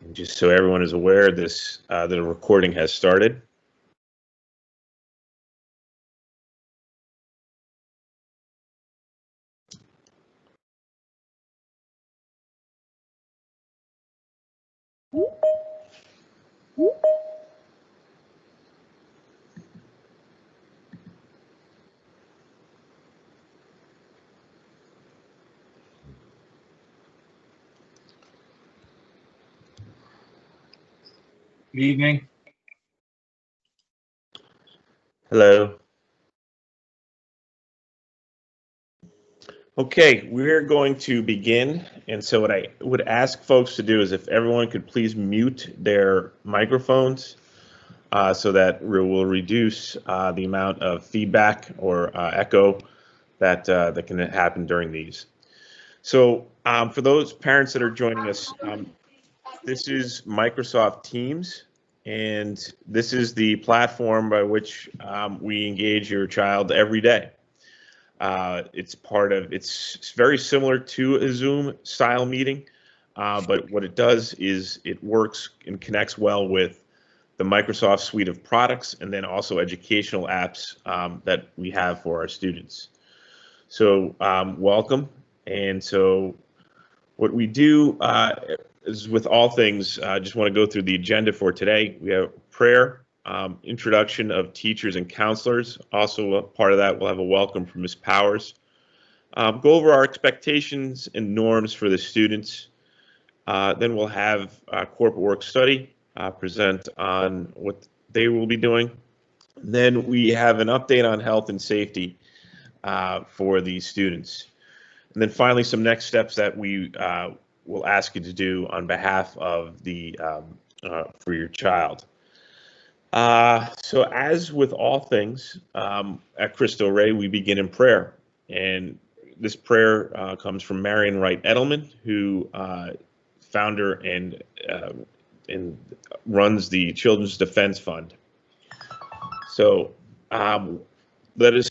And just so everyone is aware, the recording has started. Good evening. Hello. Okay, we're going to begin. And so what I would ask folks to do is if everyone could please mute their microphones so that we'll reduce the amount of feedback or echo that can happen during these. So for those parents that are joining us, this is Microsoft Teams, and this is the platform by which we engage your child every day. It's very similar to a Zoom style meeting, but what it does is it works and connects well with the Microsoft suite of products and then also educational apps that we have for our students. So welcome. And so what we do is with all things, I just want to go through the agenda for today. We have prayer, introduction of teachers and counselors. Also, a part of that, we'll have a welcome from Ms. Powers. Go over our expectations and norms for the students. Then we'll have corporate work study, present on what they will be doing. Then we have an update on health and safety for the students. And then finally, some next steps that we will ask you to do on behalf of the for your child. So as with all things at Cristo Rey, we begin in prayer. And this prayer comes from Marion Wright Edelman, who founder and runs the Children's Defense Fund. So let us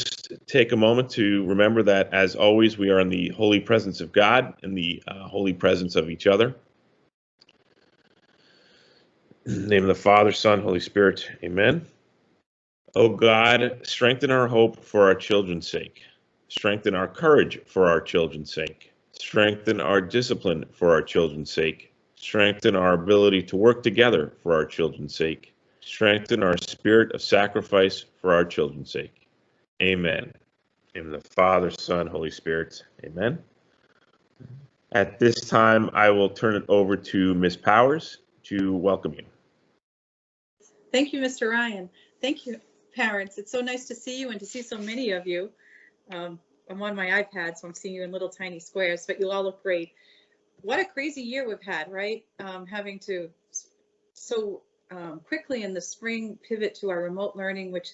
take a moment to remember that, as always, we are in the holy presence of God and the holy presence of each other. In the name of the Father, Son, Holy Spirit, amen. O God, strengthen our hope for our children's sake. Strengthen our courage for our children's sake. Strengthen our discipline for our children's sake. Strengthen our ability to work together for our children's sake. Strengthen our spirit of sacrifice for our children's sake. Amen. In the Father, Son, Holy Spirit, amen. At this time, I will turn it over to Ms. Powers to welcome you. Thank you, Mr. Ryan. Thank you, parents. It's so nice to see you and to see so many of you. I'm on my iPad, so I'm seeing you in little tiny squares, but you all look great. What a crazy year we've had, right? Having to so quickly in the spring pivot to our remote learning, which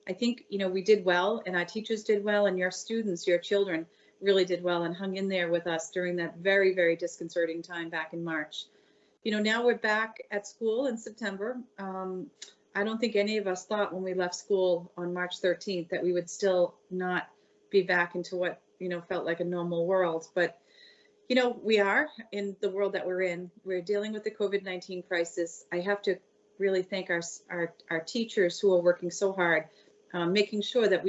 I think, we did well, and our teachers did well, and your students, your children really did well and hung in there with us during that very, very disconcerting time back in March. Now we're back at school in September. I don't think any of us thought when we left school on March 13th that we would still not be back into what, felt like a normal world. But, we are in the world that we're in. We're dealing with the COVID-19 crisis. I have to really thank our teachers who are working so hard, making sure that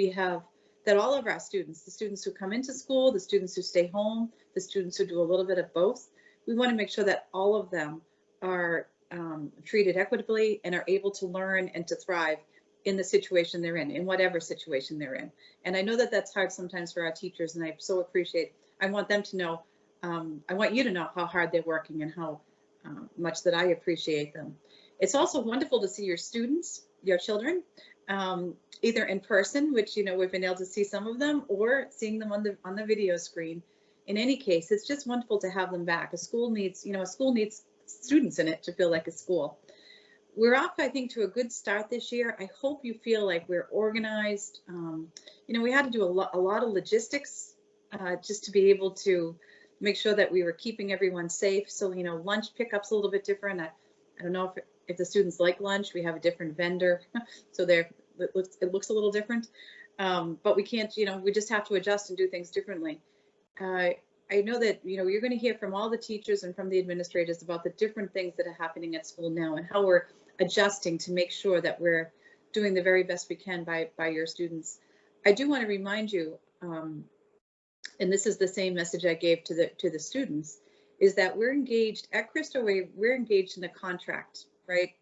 that all of our students, the students who come into school, the students who stay home, the students who do a little bit of both, we want to make sure that all of them are treated equitably and are able to learn and to thrive in the situation they're in whatever situation they're in. And I know that that's hard sometimes for our teachers, and I so appreciate, I want them to know, I want you to know how hard they're working and how much that I appreciate them. It's also wonderful to see your students, your children, either in person, which, we've been able to see some of them, or seeing them on the video screen. In any case, it's just wonderful to have them back. A school needs students in it to feel like a school. We're off, I think, to a good start this year. I hope you feel like we're organized. We had to do a lot of logistics just to be able to make sure that we were keeping everyone safe. So, lunch pickup's a little bit different. I don't know if the students like lunch. We have a different vendor, so it looks a little different. But we can't, we just have to adjust and do things differently. I I know that, you know, you're going to hear from all the teachers and from the administrators about the different things that are happening at school now and how we're adjusting to make sure that we're doing the very best we can by your students. I do want to remind you, and this is the same message I gave to the students, is that we're engaged at Cristo Rey. We're engaged in a contract, right?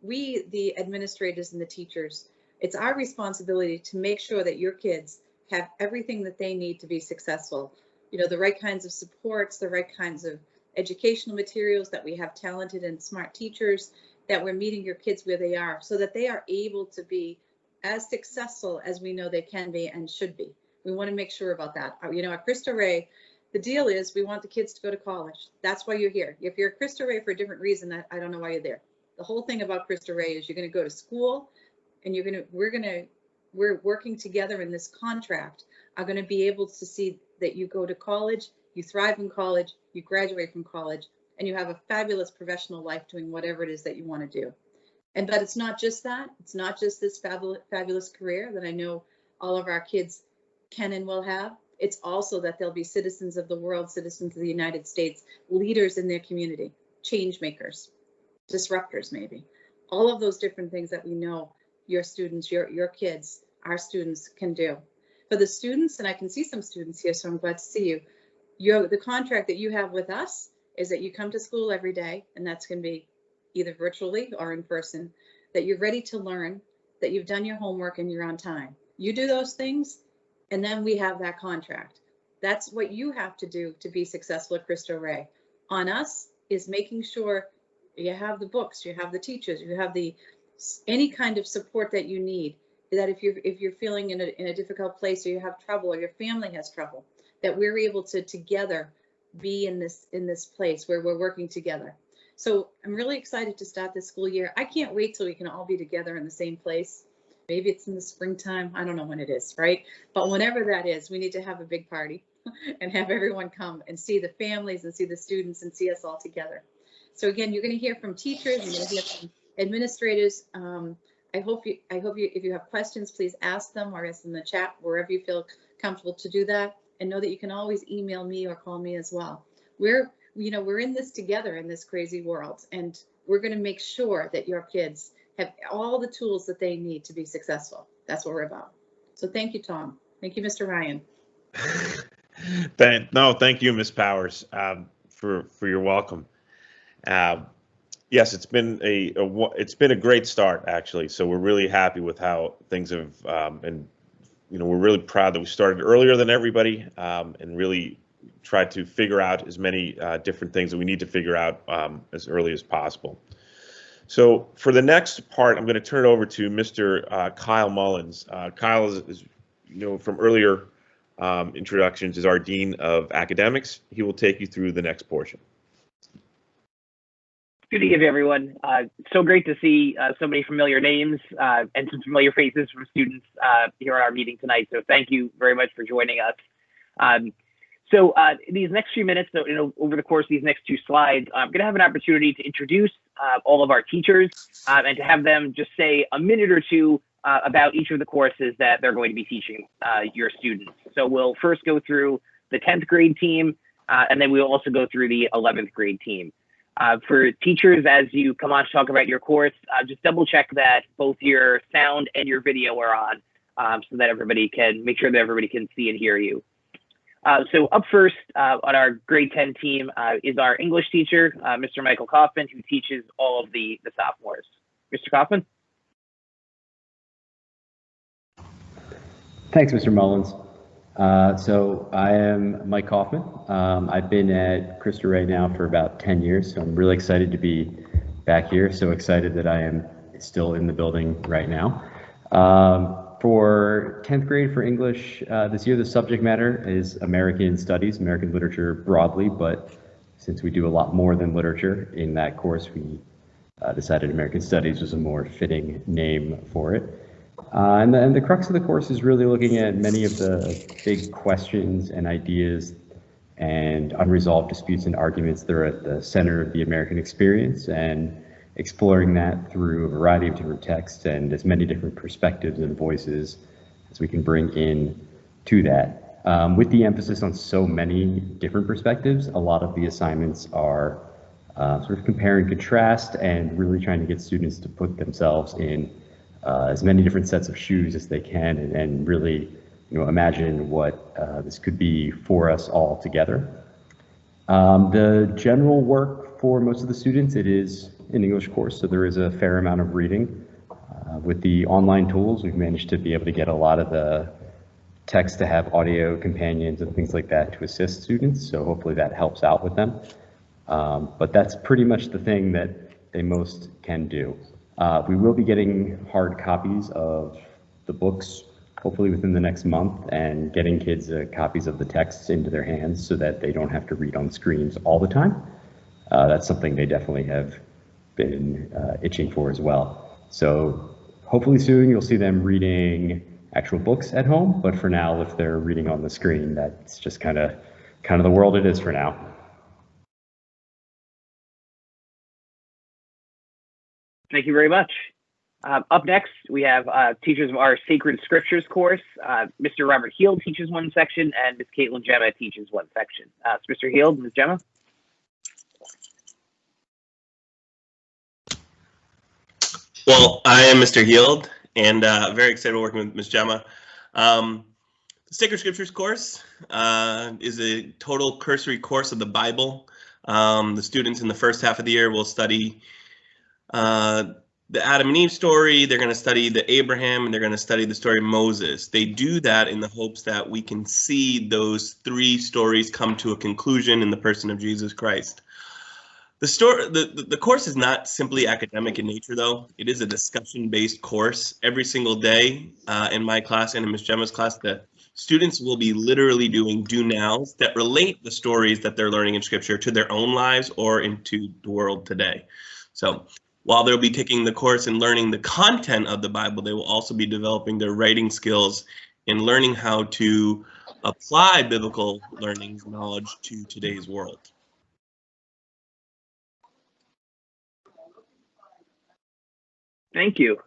We, the administrators and the teachers, it's our responsibility to make sure that your kids have everything that they need to be successful. You know, the right kinds of supports, the right kinds of educational materials, that we have talented and smart teachers, that we're meeting your kids where they are so that they are able to be as successful as we know they can be and should be. We want to make sure about that. You know, at Cristo Rey, the deal is we want the kids to go to college. That's why you're here. If you're at Cristo Rey for a different reason, I don't know why you're there. The whole thing about Cristo Rey is you're going to go to school, and we're working together in this contract, are going to be able to see that you go to college, you thrive in college, you graduate from college, and you have a fabulous professional life doing whatever it is that you want to do. But it's not just that. It's not just this fabulous career that I know all of our kids can and will have. It's also that they'll be citizens of the world, citizens of the United States, leaders in their community, change makers, disruptors maybe. All of those different things that we know your students, your kids, our students can do. For the students, and I can see some students here, so I'm glad to see you. The contract that you have with us is that you come to school every day, and that's going to be either virtually or in person, that you're ready to learn, that you've done your homework and you're on time. You do those things, and then we have that contract. That's what you have to do to be successful at Cristo Rey. On us is making sure you have the books, you have the teachers, you have any kind of support that you need. That if you're feeling in a difficult place, or you have trouble, or your family has trouble, that we're able to together be in this place where we're working together. So I'm really excited to start this school year. I can't wait till we can all be together in the same place. Maybe it's in the springtime. I don't know when it is, right? But whenever that is, we need to have a big party and have everyone come and see the families and see the students and see us all together. So again, you're going to hear from teachers, you're going to hear from administrators. I hope you, if you have questions, please ask them or ask them in the chat, wherever you feel comfortable to do that. And know that you can always email me or call me as well. We're in this together in this crazy world, and we're going to make sure that your kids have all the tools that they need to be successful. That's what we're about. So thank you, Tom. Thank you, Mr. Ryan. Thank you, Ms. Powers, for your welcome. Yes, it's been a great start, actually. So we're really happy with how things have, and we're really proud that we started earlier than everybody, and really tried to figure out as many different things that we need to figure out as early as possible. So for the next part, I'm going to turn it over to Mr. Kyle Mullins. Kyle is from earlier introductions, is our Dean of Academics. He will take you through the next portion. Good evening, everyone. So great to see so many familiar names and some familiar faces from students here at our meeting tonight. So thank you very much for joining us. So these next few minutes, over the course of these next two slides, I'm going to have an opportunity to introduce all of our teachers and to have them just say a minute or two about each of the courses that they're going to be teaching your students. So we'll first go through the 10th grade team, and then we'll also go through the 11th grade team. For teachers, as you come on to talk about your course, just double check that both your sound and your video are on so that everybody can make sure that everybody can see and hear you. So up first on our grade 10 team is our English teacher, Mr. Michael Kaufman, who teaches all of the sophomores. Mr. Kaufman? Thanks, Mr. Mullins. So I am Mike Kaufman. I've been at Cristo Rey now for about 10 years, so I'm really excited to be back here. So excited that I am still in the building right now. For 10th grade for English, this year the subject matter is American Studies, American literature broadly, but since we do a lot more than literature in that course, we decided American Studies was a more fitting name for it. And the crux of the course is really looking at many of the big questions and ideas and unresolved disputes and arguments that are at the center of the American experience, and exploring that through a variety of different texts and as many different perspectives and voices as we can bring in to that. With the emphasis on so many different perspectives, a lot of the assignments are sort of compare and contrast and really trying to get students to put themselves in as many different sets of shoes as they can and really, imagine what this could be for us all together. The general work for most of the students, it is an English course, so there is a fair amount of reading. With the online tools, we've managed to be able to get a lot of the text to have audio companions and things like that to assist students, so hopefully that helps out with them. But that's pretty much the thing that they most can do. We will be getting hard copies of the books hopefully within the next month and getting kids copies of the texts into their hands so that they don't have to read on screens all the time. That's something they definitely have been itching for as well. So hopefully soon you'll see them reading actual books at home, but for now, if they're reading on the screen, that's just kind of the world it is for now. Thank you very much. Up next, we have teachers of our Sacred Scriptures course. Mr. Robert Heald teaches one section, and Ms. Caitlin Gemma teaches one section. So Mr. Heald, Ms. Gemma. Well, I am Mr. Heald, and very excited working with Ms. Gemma. The Sacred Scriptures course is a total cursory course of the Bible. The students in the first half of the year will study the Adam and Eve story. They're going to study the Abraham, and they're going to study the story of Moses. They do that in the hopes that we can see those three stories come to a conclusion in the person of Jesus Christ. The course is not simply academic in nature, though. It is a discussion-based course. Every single day in my class and in Ms. Gemma's class, the students will be literally doing do-nows that relate the stories that they're learning in Scripture to their own lives or into the world today. So while they'll be taking the course and learning the content of the Bible, they will also be developing their writing skills and learning how to apply biblical learning knowledge to today's world. Thank you.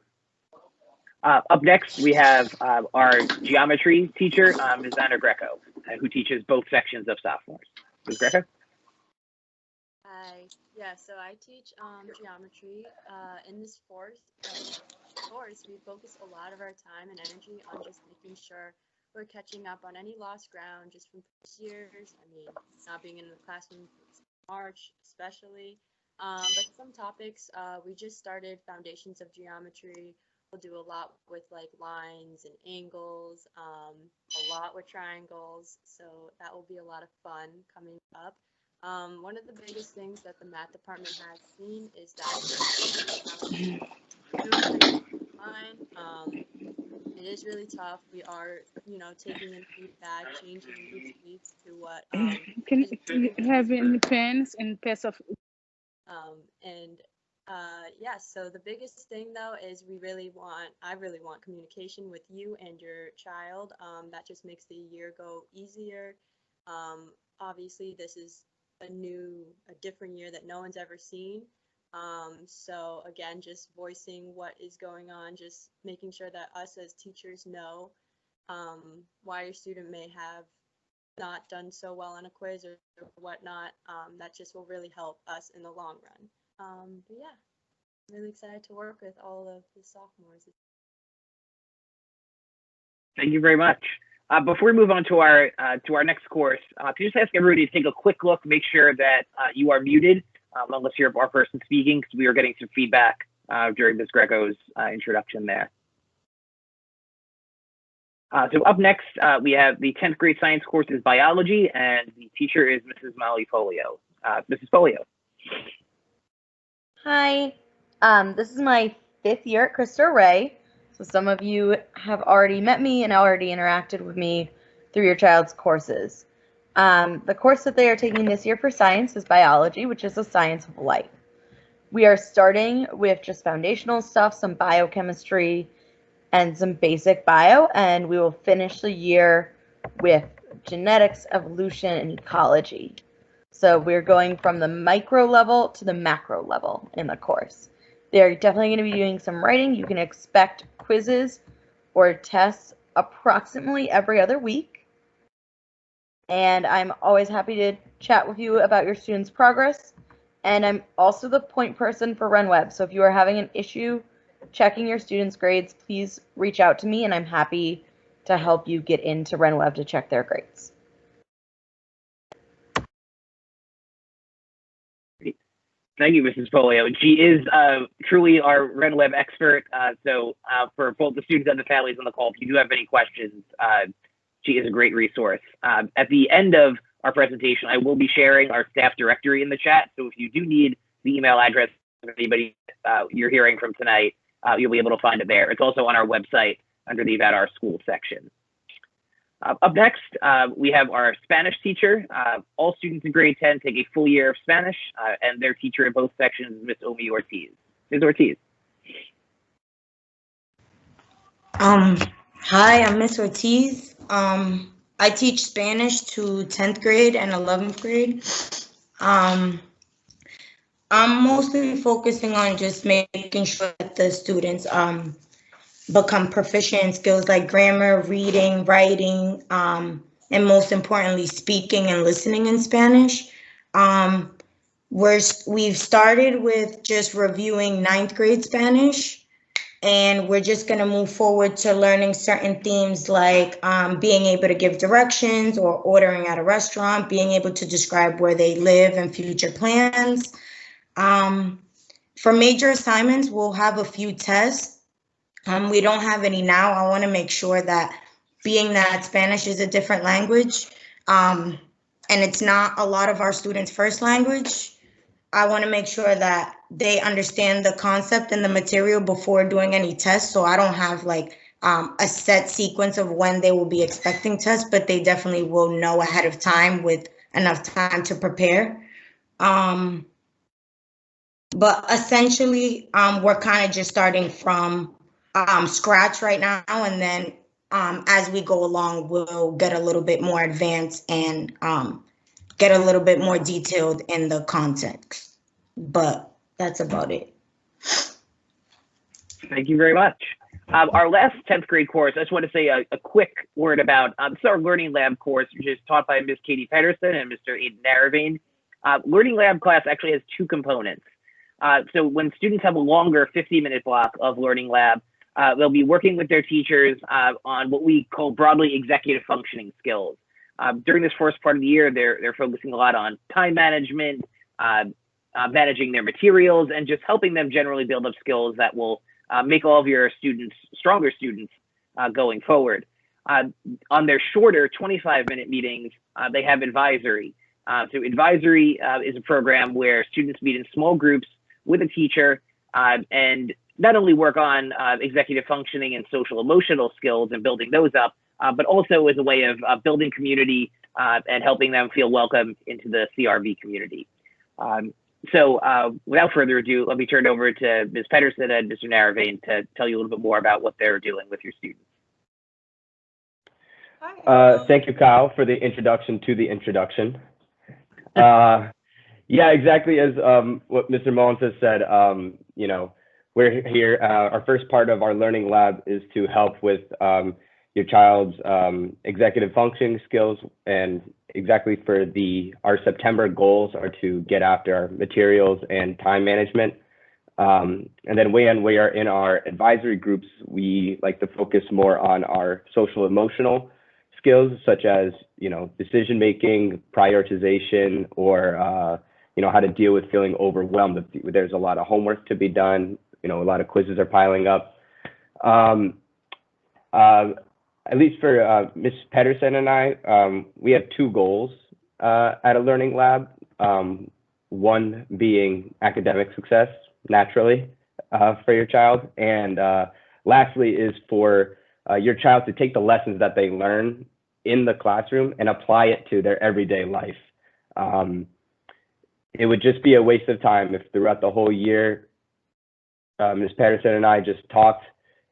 Up next, we have our geometry teacher, Ms. Anna Greco, who teaches both sections of sophomores. Ms. Greco? Hi. Yeah, so I teach geometry. In this course, we focus a lot of our time and energy on just making sure we're catching up on any lost ground just from previous years. I mean, not being in the classroom since March, especially. But some topics, we just started Foundations of Geometry. We'll do a lot with like lines and angles, a lot with triangles. So that will be a lot of fun coming up. One of the biggest things that the math department has seen is that it is really tough. We are, taking in feedback, changing each week to what. Can you have any pens and pass of? So the biggest thing though is I really want communication with you and your child. That just makes the year go easier. Obviously this is a different year that no one's ever seen. So again, just voicing what is going on, just making sure that us as teachers know why your student may have not done so well on a quiz or whatnot. That just will really help us in the long run. But yeah, I'm really excited to work with all of the sophomores. Thank you very much. Before we move on to our next course, can you just ask everybody to take a quick look, make sure that you are muted, unless you're our person speaking, because we are getting some feedback during Ms. Greco's introduction there. So up next, we have the 10th grade science course is biology, and the teacher is Mrs. Molly Folio. Mrs. Folio. Hi, this is my 5th year at Cristo Rey. So some of you have already met me and already interacted with me through your child's courses. The course that they are taking this year for science is biology, which is the science of life. We are starting with just foundational stuff, some biochemistry, and some basic bio, and we will finish the year with genetics, evolution, and ecology. So we're going from the micro level to the macro level in the course. They're definitely going to be doing some writing. You can expect quizzes or tests approximately every other week. and I'm always happy to chat with you about your students' progress. And I'm also the point person for RenWeb, so if you are having an issue checking your students' grades, please reach out to me, and I'm happy to help you get into RenWeb to check their grades. Thank you, Mrs. Polio. She is truly our RenWeb expert. So for both the students and the families on the call, if you do have any questions, she is a great resource. At the end of our presentation, I will be sharing our staff directory in the chat. So if you do need the email address of anybody you're hearing from tonight, you'll be able to find it there. It's also on our website under the About Our School section. Up next, we have our Spanish teacher. All students in grade 10 take a full year of Spanish, and their teacher in both sections is Miss Omi Ortiz. Ms. Ortiz. Hi, I'm Miss Ortiz. I teach Spanish to 10th grade and 11th grade. I'm mostly focusing on just making sure that the students become proficient in skills like grammar, reading, writing, and most importantly, speaking and listening in Spanish. We've started with just reviewing 9th grade Spanish, and we're just going to move forward to learning certain themes like being able to give directions or ordering at a restaurant, being able to describe where they live and future plans. For major assignments, we'll have a few tests. We don't have any now. I want to make sure that, being that Spanish is a different language, and it's not a lot of our students' first language, I want to make sure that they understand the concept and the material before doing any tests. So I don't have like a set sequence of when they will be expecting tests, but they definitely will know ahead of time with enough time to prepare. But essentially, we're kind of just starting from scratch right now, and then as we go along, we'll get a little bit more advanced and get a little bit more detailed in the context. But that's about it. Thank you very much. Our last 10th grade course, I just want to say a quick word about, this is our Learning Lab course, which is taught by Ms. Katie Pedersen and Mr. Aiden Naravane. Learning Lab class actually has two components. So when students have a longer 15-minute block of Learning Lab, they'll be working with their teachers on what we call broadly executive functioning skills. During this first part of the year, they're focusing a lot on time management, managing their materials, and just helping them generally build up skills that will make all of your students stronger students going forward. On their shorter 25-minute meetings, they have advisory. So advisory is a program where students meet in small groups with a teacher and not only work on executive functioning and social emotional skills and building those up, but also as a way of building community and helping them feel welcome into the CRV community. So without further ado, let me turn it over to Ms. Pedersen and Mr. Naravane to tell you a little bit more about what they're doing with your students. Thank you, Kyle, for the introduction to the introduction. Yeah, exactly as what Mr. Mullins has said, you know, we're here, our first part of our learning lab is to help with your child's executive functioning skills, and exactly for our September goals are to get after our materials and time management. And then when we are in our advisory groups, we like to focus more on our social emotional skills, such as, you know, decision making, prioritization, or you know, how to deal with feeling overwhelmed. There's a lot of homework to be done. You know, a lot of quizzes are piling up. At least for Ms. Pedersen and I, we have two goals at a learning lab. One being academic success, naturally, for your child. And lastly is for your child to take the lessons that they learn in the classroom and apply it to their everyday life. It would just be a waste of time if throughout the whole year, Ms. Pedersen and I just talked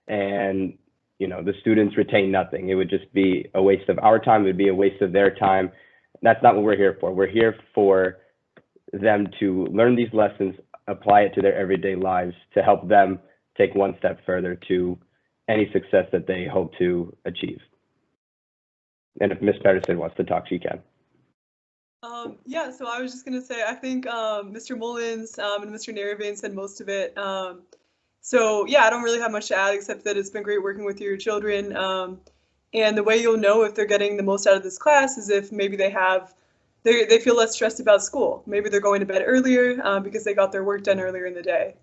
and, you know, the students retain nothing. It would just be a waste of our time. It would be a waste of their time. That's not what we're here for. We're here for them to learn these lessons, apply it to their everyday lives to help them take one step further to any success that they hope to achieve. And if Ms. Patterson wants to talk, she can. Yeah, so I was just going to say, I think Mr. Mullins and Mr. Narrabane said most of it. So yeah, I don't really have much to add except that it's been great working with your children. And the way you'll know if they're getting the most out of this class is if maybe they feel less stressed about school. Maybe they're going to bed earlier because they got their work done earlier in the day.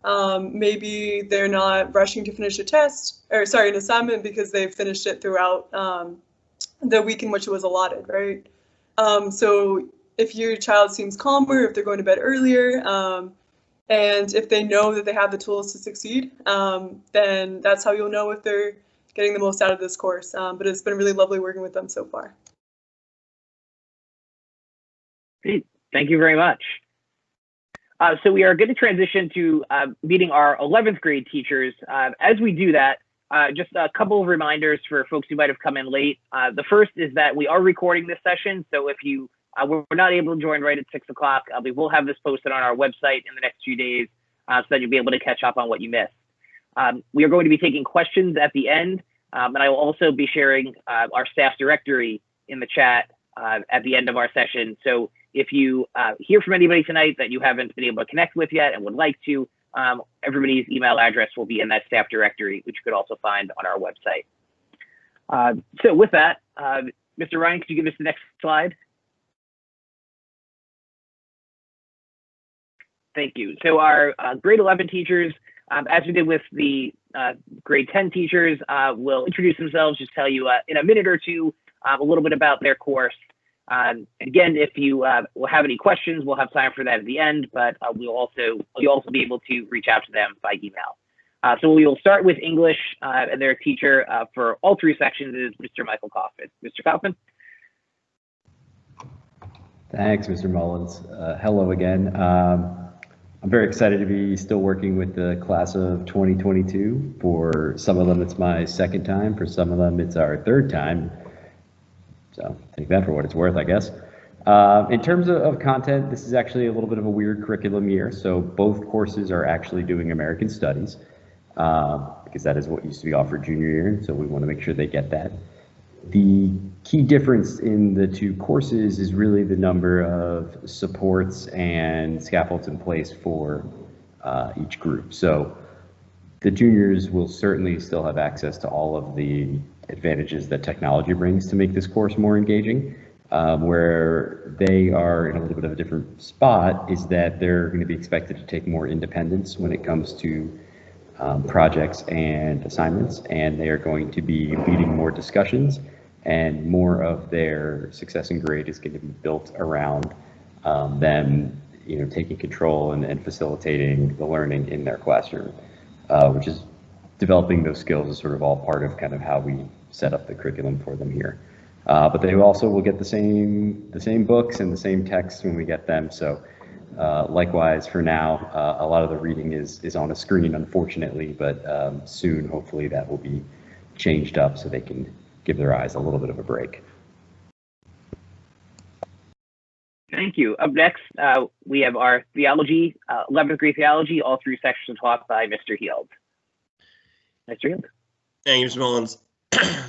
Maybe they're not rushing to finish an assignment because they've finished it throughout the week in which it was allotted, right? So if your child seems calmer, if they're going to bed earlier, and if they know that they have the tools to succeed, then that's how you'll know if they're getting the most out of this course. But it's been really lovely working with them so far. Great. Thank you very much. So we are going to transition to meeting our 11th grade teachers. As we do that, just a couple of reminders for folks who might have come in late. The first is that we are recording this session, so if you were not able to join right at 6 o'clock, we will have this posted on our website in the next few days so that you'll be able to catch up on what you missed. We are going to be taking questions at the end, and I will also be sharing our staff directory in the chat at the end of our session. So if you hear from anybody tonight that you haven't been able to connect with yet and would like to, everybody's email address will be in that staff directory, which you could also find on our website. So with that, Mr. Ryan, could you give us the next slide? Thank you. So our grade 11 teachers, as we did with the grade 10 teachers, will introduce themselves, just tell you in a minute or two a little bit about their course. Again, if you will have any questions, we'll have time for that at the end, but you'll also be able to reach out to them by email. So we will start with English, and their teacher for all three sections is Mr. Michael Kaufman. Mr. Kaufman. Thanks, Mr. Mullins. Hello again. I'm very excited to be still working with the class of 2022. For some of them, it's my second time. For some of them, it's our third time. So take that for what it's worth, I guess. In terms of content, this is actually a little bit of a weird curriculum year. So both courses are actually doing American Studies because that is what used to be offered junior year. So we want to make sure they get that. The key difference in the two courses is really the number of supports and scaffolds in place for each group. So the juniors will certainly still have access to all of the advantages that technology brings to make this course more engaging. Where they are in a little bit of a different spot is that they're going to be expected to take more independence when it comes to projects and assignments, and they are going to be leading more discussions, and more of their success and grade is going to be built around them, taking control and facilitating the learning in their classroom, which is developing those skills is sort of all part of kind of how we set up the curriculum for them here. But they also will get the same books and the same texts when we get them. So likewise for now, a lot of the reading is on a screen, unfortunately, but soon, hopefully that will be changed up so they can give their eyes a little bit of a break. Thank you. Up next, we have our theology, 11th grade theology, all three sections taught by Mr. Heald. Mr. Heald. Thank you, Mr. Mullins.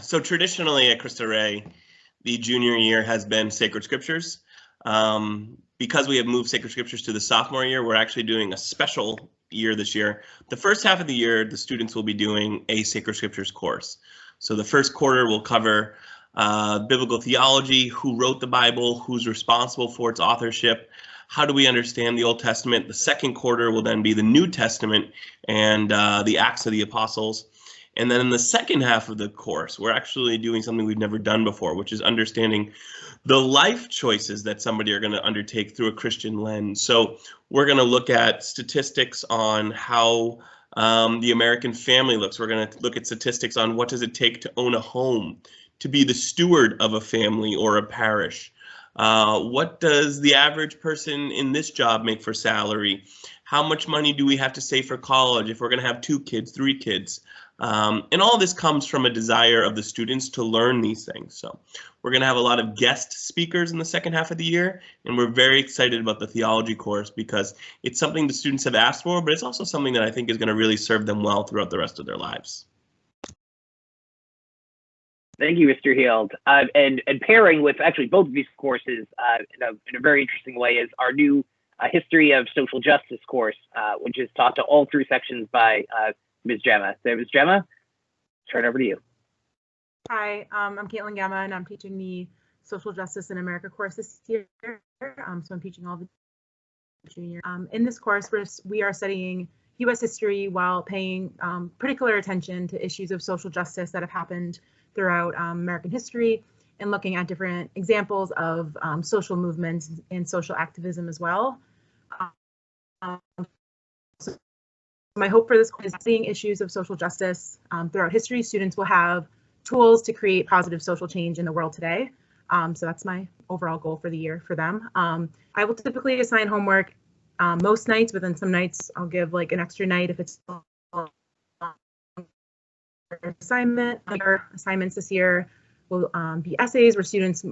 So traditionally at Cristo Rey, the junior year has been Sacred Scriptures. Because we have moved Sacred Scriptures to the sophomore year, we're actually doing a special year this year. The first half of the year, the students will be doing a Sacred Scriptures course. So the first quarter will cover biblical theology, who wrote the Bible, who's responsible for its authorship, how do we understand the Old Testament. The second quarter will then be the New Testament and the Acts of the Apostles. And then in the second half of the course, we're actually doing something we've never done before, which is understanding the life choices that somebody are going to undertake through a Christian lens. So we're going to look at statistics on how the American family looks. We're going to look at statistics on what does it take to own a home, to be the steward of a family or a parish. What does the average person in this job make for salary? How much money do we have to save for college if we're going to have 2 kids, 3 kids? And all this comes from a desire of the students to learn these things. So we're going to have a lot of guest speakers in the second half of the year, and we're very excited about the theology course because it's something the students have asked for, but it's also something that I think is going to really serve them well throughout the rest of their lives. Thank you, Mr. Heald. And pairing with actually both of these courses in a very interesting way is our new History of Social Justice course, which is taught to all 3 sections by Ms. Gemma. So Ms. Gemma, turn it over to you. Hi, I'm Caitlin Gemma, and I'm teaching the Social Justice in America course this year. So I'm teaching all the juniors. In this course, we are studying U.S. history while paying particular attention to issues of social justice that have happened throughout American history, and looking at different examples of social movements and social activism as well. So my hope for this course is seeing issues of social justice throughout history. Students will have tools to create positive social change in the world today. So that's my overall goal for the year for them. I will typically assign homework most nights, but then some nights I'll give like an extra night if it's assignment. Other assignments this year will be essays where students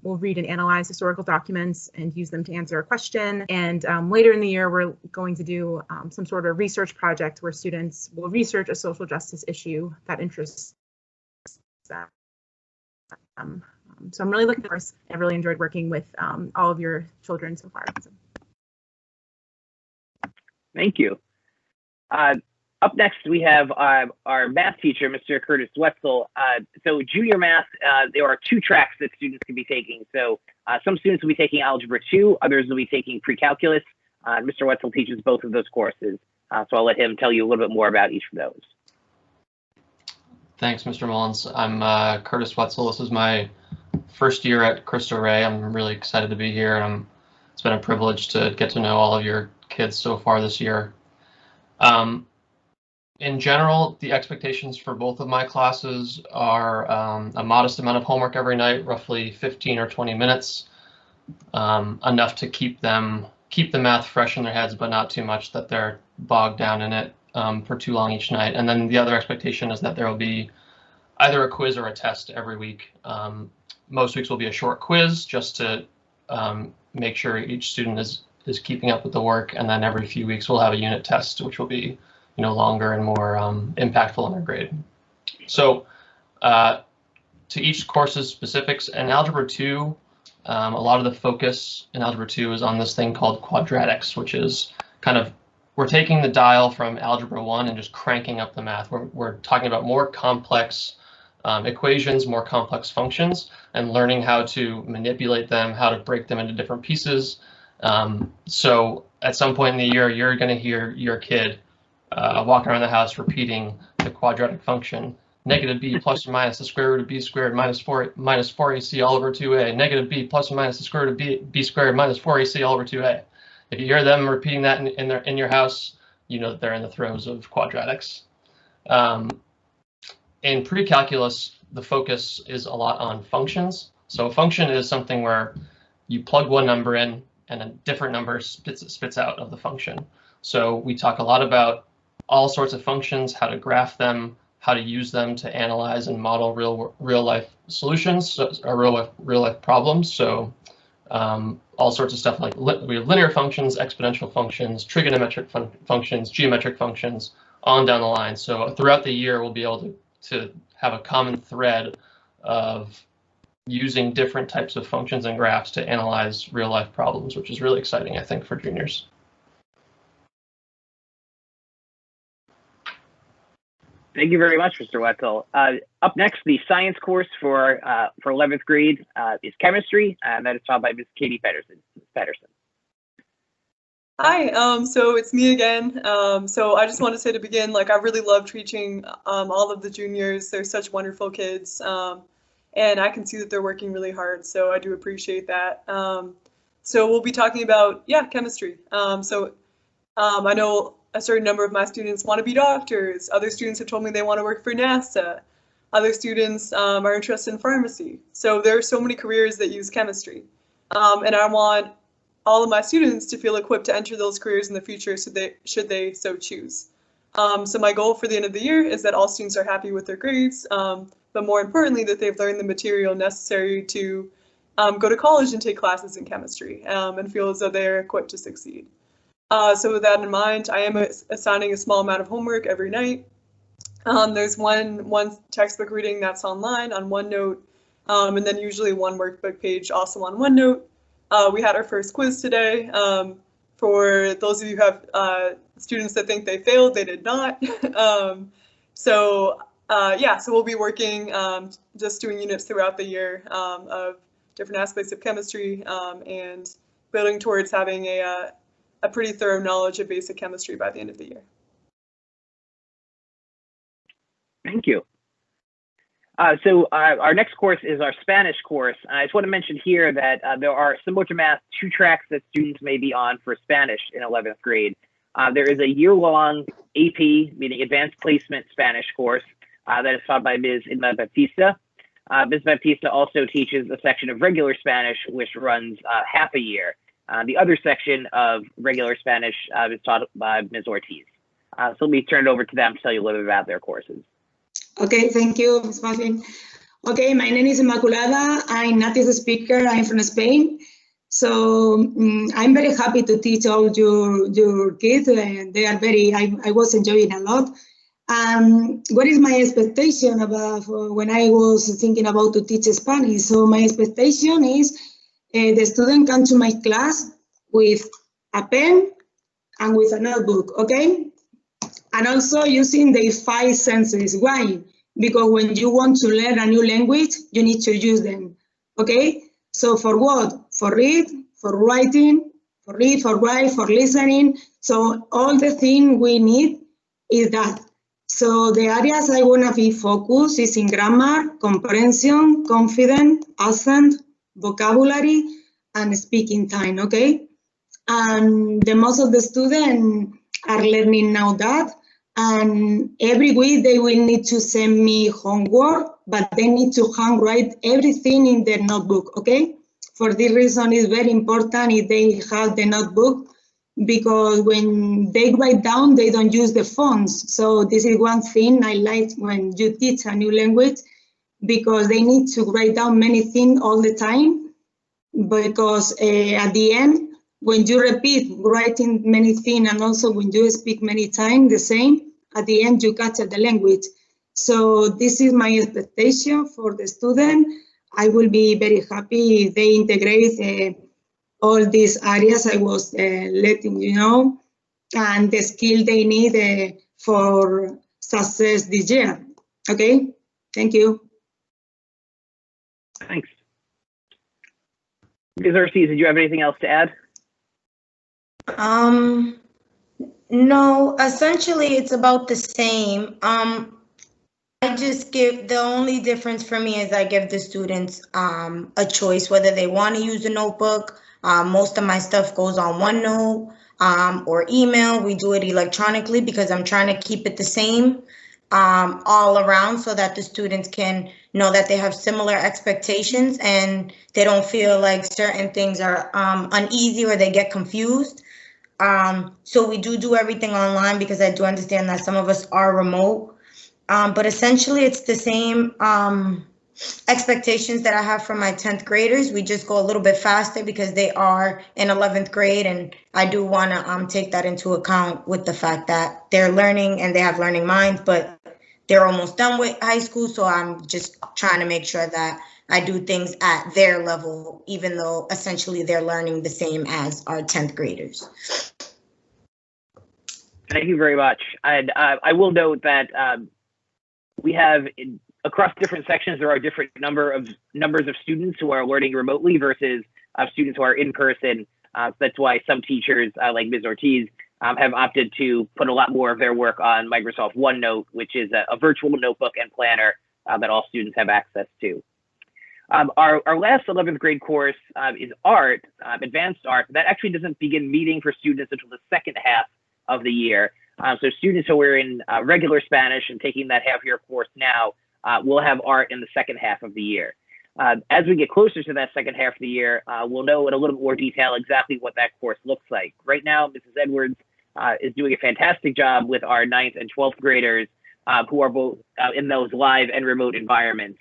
will read and analyze historical documents and use them to answer a question. And later in the year, we're going to do some sort of research project where students will research a social justice issue that interests them. So I'm really looking forward. I've really enjoyed working with all of your children so far. Thank you. Up next, we have our math teacher, Mr. Curtis Wetzel. So junior math, there are 2 tracks that students can be taking. So some students will be taking Algebra 2, others will be taking Pre-Calculus. Mr. Wetzel teaches both of those courses. So I'll let him tell you a little bit more about each of those. Thanks, Mr. Mullins. I'm Curtis Wetzel. This is my first year at Cristo Rey. I'm really excited to be here, and it's been a privilege to get to know all of your kids so far this year. In general, the expectations for both of my classes are a modest amount of homework every night, roughly 15 or 20 minutes, enough to keep the math fresh in their heads, but not too much that they're bogged down in it for too long each night. And then the other expectation is that there will be either a quiz or a test every week. Most weeks will be a short quiz just to make sure each student is keeping up with the work, and then every few weeks we'll have a unit test, which will be longer and more impactful in their grade. So to each course's specifics, in Algebra 2, a lot of the focus in Algebra 2 is on this thing called quadratics, which is kind of, we're taking the dial from Algebra 1 and just cranking up the math. We're talking about more complex equations, more complex functions, and learning how to manipulate them, how to break them into different pieces. So at some point in the year, you're going to hear your kid walking around the house repeating the quadratic function, negative b plus or minus the square root of b squared minus 4ac all over 2a, negative b plus or minus the square root of b squared minus 4ac all over 2a. If you hear them repeating that in your house, you know that they're in the throes of quadratics. In pre-calculus, the focus is a lot on functions. So a function is something where you plug one number in and a different number spits out of the function. So we talk a lot about all sorts of functions, how to graph them, how to use them to analyze and model real life solutions, or real life problems. So all sorts of stuff like we have linear functions, exponential functions, trigonometric functions, geometric functions, on down the line. So throughout the year, we'll be able to have a common thread of using different types of functions and graphs to analyze real life problems, which is really exciting, I think, for juniors. Thank you very much, Mr. Wetzel. Up next, the science course for 11th grade is chemistry, and that is taught by Ms. Katie Pedersen. Hi, so it's me again. So I just want to say to begin, I really love teaching all of the juniors. They're such wonderful kids, and I can see that they're working really hard, so I do appreciate that. So we'll be talking about, chemistry. I know a certain number of my students want to be doctors. Other students have told me they want to work for NASA. Other students are interested in pharmacy. So there are so many careers that use chemistry. And I want all of my students to feel equipped to enter those careers in the future should they so choose. So my goal for the end of the year is that all students are happy with their grades, but more importantly, that they've learned the material necessary to go to college and take classes in chemistry and feel as though they're equipped to succeed. So with that in mind, I am assigning a small amount of homework every night. There's one textbook reading that's online on OneNote, and then usually one workbook page also on OneNote. We had our first quiz today. For those of you who have students that think they failed, they did not. So we'll be working, just doing units throughout the year of different aspects of chemistry, and building towards having a pretty thorough knowledge of basic chemistry by the end of the year. Thank you. So our next course is our Spanish course. I just want to mention here that there are, similar to math, 2 tracks that students may be on for Spanish in 11th grade. There is a year-long AP, meaning Advanced Placement Spanish course that is taught by Ms. Inma Baptista. Ms. Baptista also teaches a section of regular Spanish, which runs half a year. The other section of regular Spanish is taught by Ms. Ortiz. So let me turn it over to them to tell you a little bit about their courses. Okay, thank you, Ms. Muffin. Okay, my name is Inmaculada. I'm native speaker. I'm from Spain. So I'm very happy to teach all your kids. They are very, I was enjoying a lot. What is my expectation about when I was thinking about to teach Spanish? So my expectation is the student come to my class with a pen and with a notebook, okay? And also using the 5 senses. Why? Because when you want to learn a new language, you need to use them, okay? So for what? For read, for writing, for read, for write, for listening. So all the thing we need is that. So the areas I want to be focused is in grammar, comprehension, confidence, accent, vocabulary, and speaking time, okay? And the most of the students are learning now that. And every week they will need to send me homework, but they need to handwrite everything in their notebook, okay? For this reason, it's very important if they have the notebook, because when they write down, they don't use the phones. So this is one thing I like when you teach a new language, because they need to write down many things all the time, because at the end, when you repeat writing many things and also when you speak many times the same, at the end you catch the language. So this is my expectation for the student. I will be very happy if they integrate all these areas I was letting you know, and the skill they need for success this year. Okay, thank you. Thanks. Ms. Ortiz, did you have anything else to add? No, essentially it's about the same. I just give, the only difference for me is I give the students a choice whether they want to use a notebook. Most of my stuff goes on OneNote or email. We do it electronically because I'm trying to keep it the same all around, so that the students can know that they have similar expectations and they don't feel like certain things are uneasy or they get confused. So we do everything online because I do understand that some of us are remote. But essentially it's the same expectations that I have for my 10th graders. We just go a little bit faster because they are in 11th grade, and I do want to take that into account with the fact that they're learning and they have learning minds, but they're almost done with high school. So I'm just trying to make sure that I do things at their level, even though essentially they're learning the same as our 10th graders. Thank you very much. And I will note that we have, across different sections, there are different numbers of students who are learning remotely versus students who are in person. That's why some teachers, like Ms. Ortiz, have opted to put a lot more of their work on Microsoft OneNote, which is a virtual notebook and planner that all students have access to. Our last 11th grade course is art, advanced art. That actually doesn't begin meeting for students until the second half of the year. So students who are in regular Spanish and taking that half-year course now will have art in the second half of the year. As we get closer to that second half of the year, we'll know in a little more detail exactly what that course looks like. Right now, Mrs. Edwards is doing a fantastic job with our 9th and 12th graders who are both in those live and remote environments.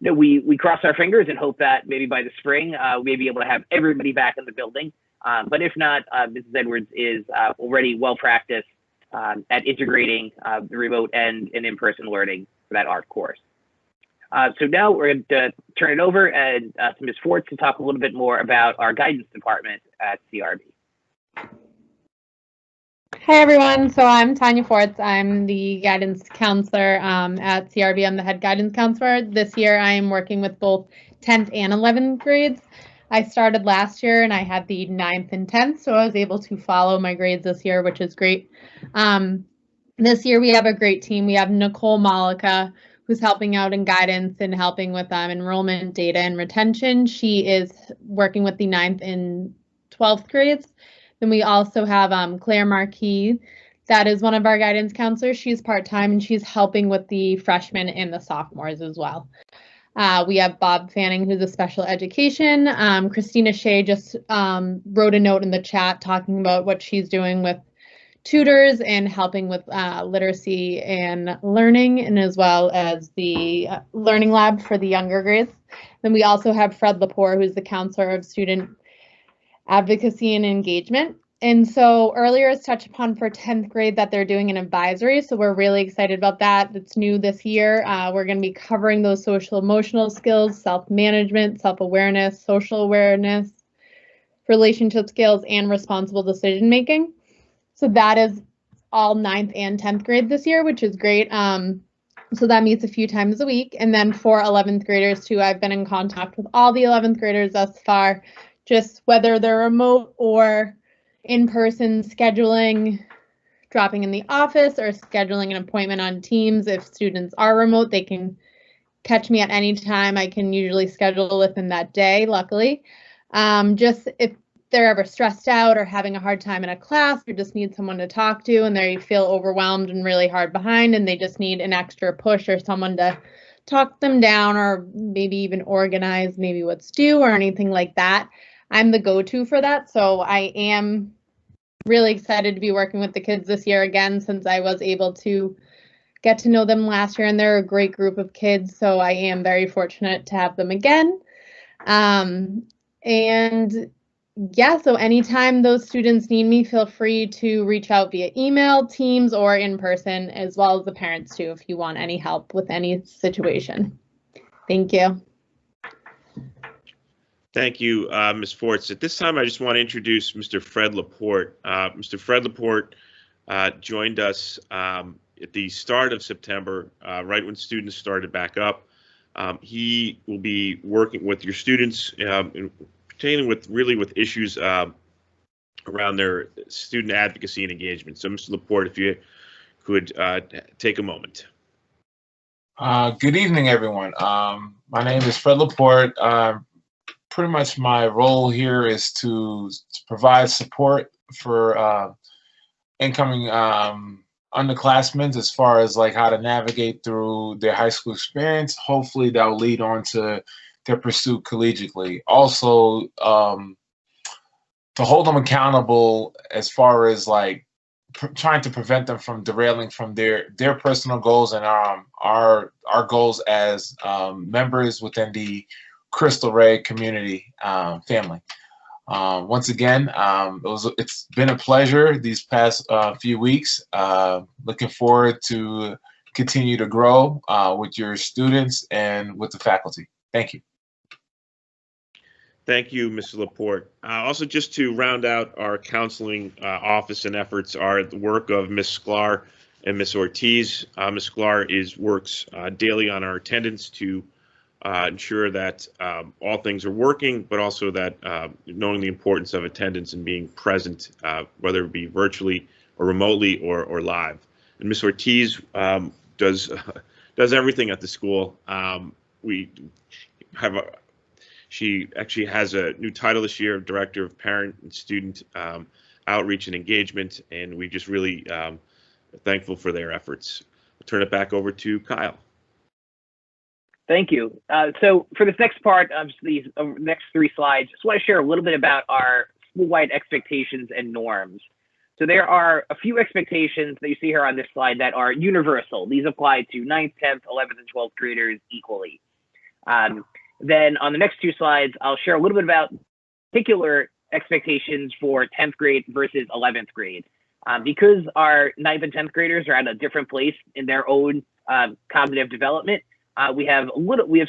We cross our fingers and hope that maybe by the spring, we'll be able to have everybody back in the building. But if not, Mrs. Edwards is already well practiced at integrating the remote and in-person learning for that art course. So now we're going to turn it over to Ms. Ford to talk a little bit more about our guidance department at CRB. Hey everyone, so I'm Tanya Forts. I'm the guidance counselor at CRB. I'm the head guidance counselor. This year I am working with both 10th and 11th grades. I started last year and I had the 9th and 10th, so I was able to follow my grades this year, which is great. This year we have a great team. We have Nicole Malika, who's helping out in guidance and helping with enrollment data and retention. She is working with the 9th and 12th grades. Then we also have Claire Marquis. That is one of our guidance counselors. She's part-time and she's helping with the freshmen and the sophomores as well. We have Bob Fanning, who's a special education. Christina Shea just wrote a note in the chat talking about what she's doing with tutors and helping with literacy and learning, and as well as the learning lab for the younger grades. Then we also have Fred Lepore, who's the counselor of student advocacy and engagement. And so earlier it's touched upon for 10th grade that they're doing an advisory. So we're really excited about that. It's new this year. We're going to be covering those social emotional skills, self-management, self-awareness, social awareness, relationship skills, and responsible decision making. So that is all 9th and 10th grade this year, which is great. So that meets a few times a week. And then for 11th graders too, I've been in contact with all the 11th graders thus far, just whether they're remote or in-person, scheduling, dropping in the office or scheduling an appointment on Teams. If students are remote, they can catch me at any time. I can usually schedule within that day, luckily. Just if they're ever stressed out or having a hard time in a class or just need someone to talk to and they feel overwhelmed and really hard behind and they just need an extra push or someone to talk them down or maybe even organize maybe what's due or anything like that, I'm the go-to for that. So I am really excited to be working with the kids this year again, since I was able to get to know them last year and they're a great group of kids. So I am very fortunate to have them again. And yeah, so anytime those students need me, feel free to reach out via email, Teams, or in person, as well as the parents too, if you want any help with any situation. Thank you. Thank you, Ms. Forts. At this time, I just want to introduce Mr. Fred Laporte. Mr. Fred Laporte joined us at the start of September, right when students started back up. He will be working with your students pertaining with issues around their student advocacy and engagement. So, Mr. Laporte, if you could take a moment. Good evening, everyone. My name is Fred Laporte. Pretty much my role here is to provide support for incoming underclassmen as far as like how to navigate through their high school experience. Hopefully that will lead on to their pursuit collegiately. Also, to hold them accountable as far as like trying to prevent them from derailing from their personal goals and our goals as members within the Crystal Ray community family. Once again, it's been a pleasure these past few weeks. Looking forward to continue to grow with your students and with the faculty. Thank you. Thank you, Mr. Laporte. Also, just to round out our counseling office and efforts are the work of Ms. Sklar and Ms. Ortiz. Ms. Sklar works daily on our attendance to ensure that all things are working, but also that knowing the importance of attendance and being present, whether it be virtually or remotely or live. And Ms. Ortiz does everything at the school. She actually has a new title this year, Director of Parent and Student Outreach and Engagement, and we just really thankful for their efforts. I'll turn it back over to Kyle. Thank you. So for this next part of these next three slides, just want to share a little bit about our school-wide expectations and norms. So there are a few expectations that you see here on this slide that are universal. These apply to 9th, 10th, 11th, and 12th graders equally. Then on the next two slides, I'll share a little bit about particular expectations for 10th grade versus 11th grade. Because our 9th and 10th graders are at a different place in their own cognitive development, we have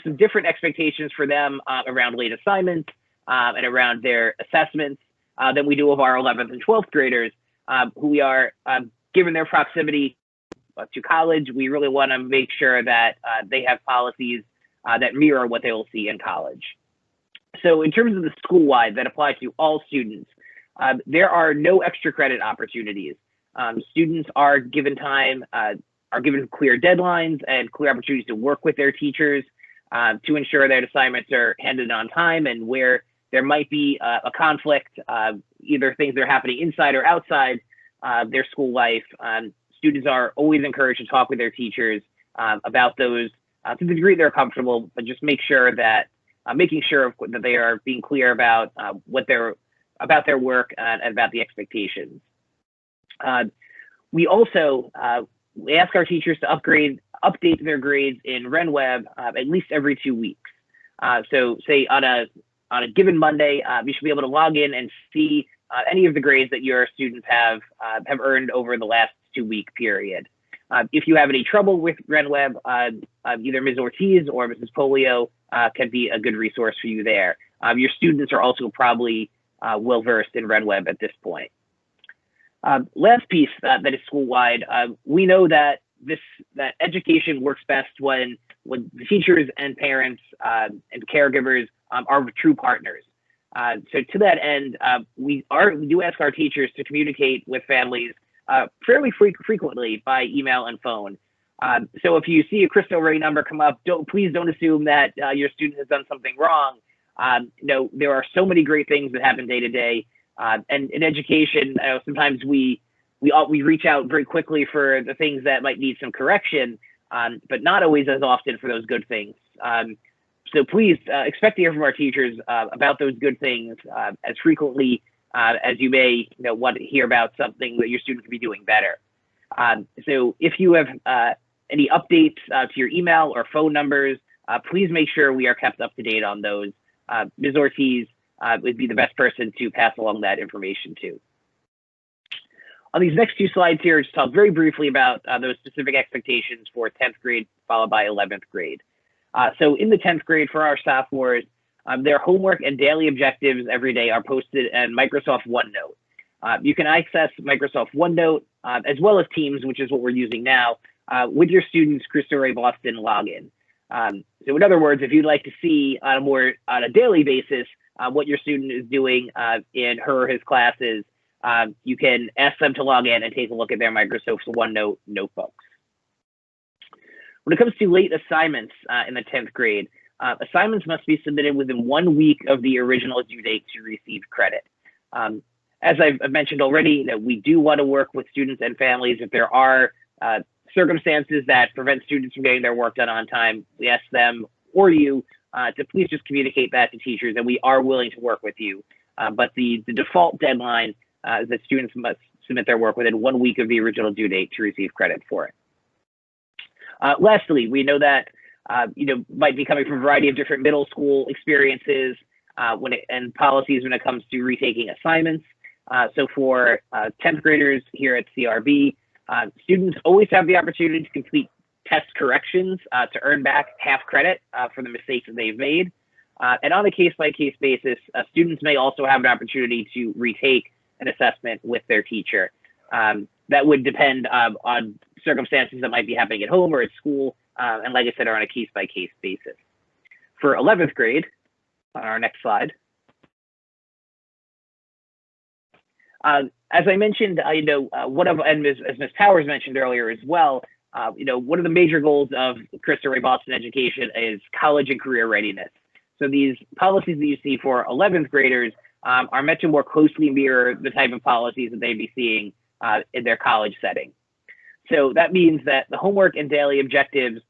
some different expectations for them around late assignments and around their assessments than we do of our 11th and 12th graders, who we are, given their proximity to college, we really want to make sure that they have policies that mirror what they will see in college. So in terms of the school-wide that apply to all students, there are no extra credit opportunities. Students are given time, are given clear deadlines and clear opportunities to work with their teachers to ensure that assignments are handed on time, and where there might be a conflict, either things that are happening inside or outside their school life, students are always encouraged to talk with their teachers about those to the degree they're comfortable, but just making sure that they are being clear about about their work and about the expectations. We also we ask our teachers to update their grades in RenWeb at least every 2 weeks. So say on a given Monday, you should be able to log in and see any of the grades that your students have earned over the last 2-week period. If you have any trouble with RenWeb, either Ms. Ortiz or Mrs. Polio can be a good resource for you there. Your students are also probably well-versed in RenWeb at this point. Last piece that is school-wide, we know that education works best when the teachers and parents and caregivers are true partners. So to that end, we do ask our teachers to communicate with families fairly frequently by email and phone. So if you see a Crystal Ray number come up, please don't assume that your student has done something wrong. There are so many great things that happen day to day. And in education, sometimes we reach out very quickly for the things that might need some correction, but not always as often for those good things. So please expect to hear from our teachers about those good things as frequently as you may want to hear about something that your student could be doing better. So if you have any updates to your email or phone numbers, please make sure we are kept up to date on those. Ms. Ortiz would be the best person to pass along that information to. On these next 2 slides here, just talk very briefly about those specific expectations for 10th grade followed by 11th grade. So in the 10th grade for our sophomores, their homework and daily objectives every day are posted in Microsoft OneNote. You can access Microsoft OneNote as well as Teams, which is what we're using now, with your student's Cristo Rey Boston login. So in other words, if you'd like to see on a daily basis what your student is doing in her or his classes, you can ask them to log in and take a look at their Microsoft OneNote notebooks. When it comes to late assignments in the 10th grade, assignments must be submitted within 1 week of the original due date to receive credit. As I've mentioned already, that we do want to work with students and families if there are circumstances that prevent students from getting their work done on time. We ask them or you to please just communicate that to teachers, and we are willing to work with you. But the default deadline is that students must submit their work within 1 week of the original due date to receive credit for it. Lastly, we know that might be coming from a variety of different middle school experiences and policies when it comes to retaking assignments. So for 10th graders here at CRB, students always have the opportunity to complete test corrections to earn back half credit for the mistakes that they've made. And on a case-by-case basis, students may also have an opportunity to retake an assessment with their teacher. That would depend on circumstances that might be happening at home or at school, and like I said, are on a case-by-case basis. For 11th grade, on our next slide, as I mentioned, and as Ms. Powers mentioned earlier as well, one of the major goals of Cristo Rey Boston education is college and career readiness. So these policies that you see for 11th graders are meant to more closely mirror the type of policies that they'd be seeing in their college setting. So that means that the homework and daily objectives,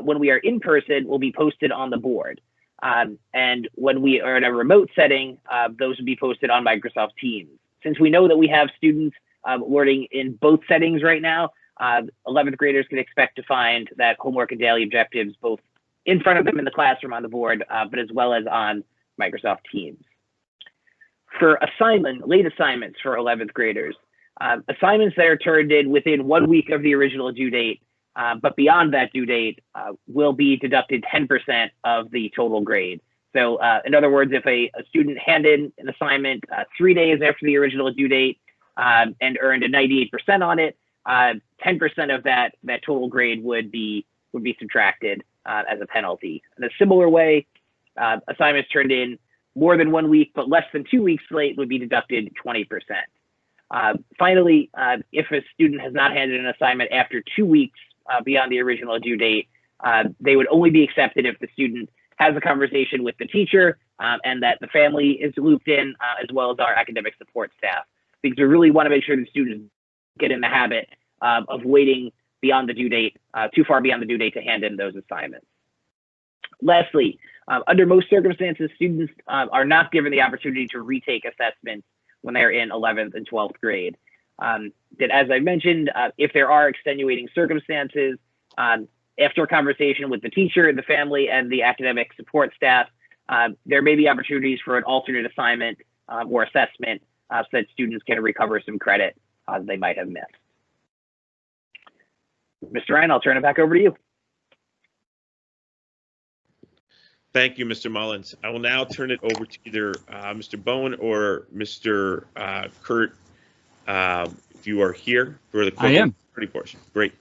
when we are in person, will be posted on the board. And when we are in a remote setting, those will be posted on Microsoft Teams. Since we know that we have students learning in both settings right now, 11th graders can expect to find that homework and daily objectives both in front of them in the classroom on the board, but as well as on Microsoft Teams. For late assignments for 11th graders, Assignments that are turned in within 1 week of the original due date, but beyond that due date, will be deducted 10% of the total grade. So in other words, if a student handed in an assignment 3 days after the original due date and earned a 98% on it, 10% of that total grade would be subtracted as a penalty. In a similar way, assignments turned in more than 1 week but less than 2 weeks late would be deducted 20%. Finally, if a student has not handed an assignment after 2 weeks beyond the original due date, they would only be accepted if the student has a conversation with the teacher and that the family is looped in, as well as our academic support staff, because we really want to make sure that students get in the habit of waiting beyond the due date, too far beyond the due date to hand in those assignments. Lastly, under most circumstances, students are not given the opportunity to retake assessments when they're in 11th and 12th grade. That, as I mentioned, if there are extenuating circumstances, after a conversation with the teacher, the family, and the academic support staff, there may be opportunities for an alternate assignment or assessment so that students can recover some credit they might have missed. Mr. Ryan, I'll turn it back over to you. Thank you, Mr. Mullins. I will now turn it over to either Mr. Bowen or Mr. Kurt, if you are here for the I am. portion. Great.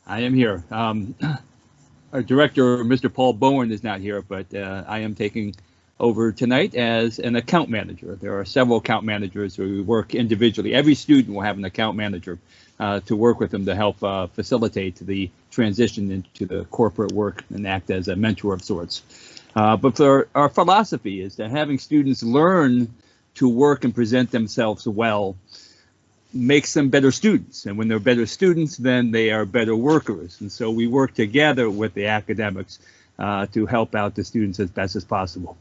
I am here. Our director, Mr. Paul Bowen, is not here, but I am taking over tonight as an account manager. There are several account managers who work individually. Every student will have an account manager to work with them to help facilitate the transition into the corporate work and act as a mentor of sorts. But our philosophy is that having students learn to work and present themselves well makes them better students. And when they're better students, then they are better workers. And so we work together with the academics to help out the students as best as possible.